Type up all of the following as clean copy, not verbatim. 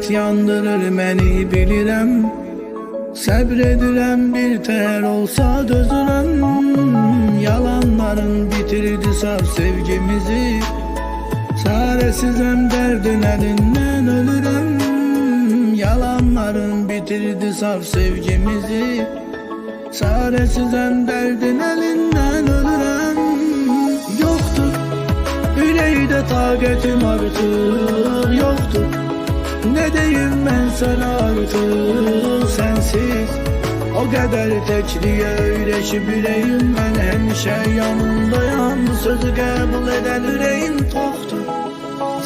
Nefret yandırır məni bilirəm, səbr edirəm bir tər olsa dözürəm. Yalanların bitirdi saf sevgimizi, çaresizəm dərdin əlindən ölürəm. Yalanların bitirdi saf sevgimizi, çaresizəm dərdin əlindən ölürəm. Yoktur yüreğde taqətim artıq, yoktur ne deyim mən sana artıq. Sensiz o kadar tekliğe öyrəşib ürəyim, mən həmişə yanındayam. Bu sözü qəbul edən ürəyim toxdur.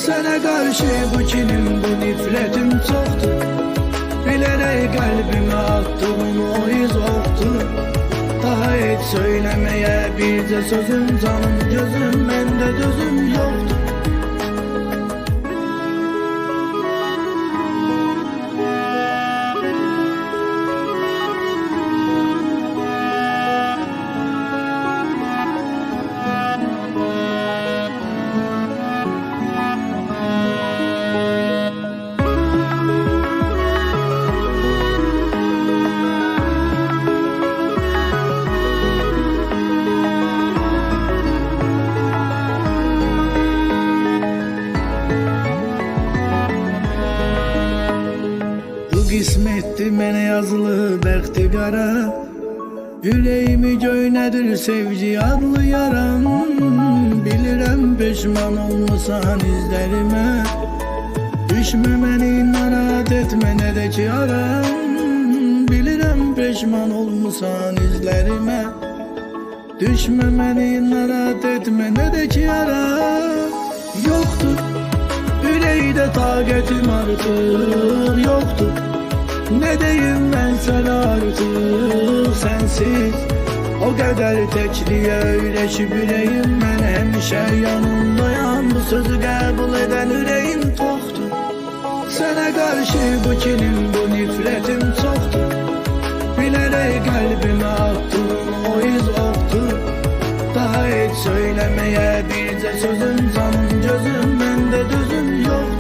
Sənə qarşı bu kinim, bu nifrətim çoxdur. Bilərək qəlbimə attığın o iz oxdur. Daha heç söyləməyə bircə sözüm, canım gözüm, məndə dözüm yoxdur. Qismətdir mənə yazılı bəxti qara, ürəyimi göynədir sevgi adlı yaram. Bilirəm peşman olmusan izlərimə, düşmə məni narahat etmə nə də ki aram. Bilirəm peşman olmusan izlərimə, düşmə məni narahat etmə nə də ki aram. Yoktur yüreğde taqətim artıq, yoktur ne deyim mən sana artıq. Sensiz o kadar tekliğe öyrəşib ürəyim, mən həmişə yanındayam. Bu sözü qəbul edən ürəyim toxdur. Sənə qarşı bu kinim, bu nifrətim çoxdur. Bilərək qəlbimə attığın o iz oxdur. Daha heç söyləməyə bircə sözüm, canım gözüm, məndə dözüm yoxdur.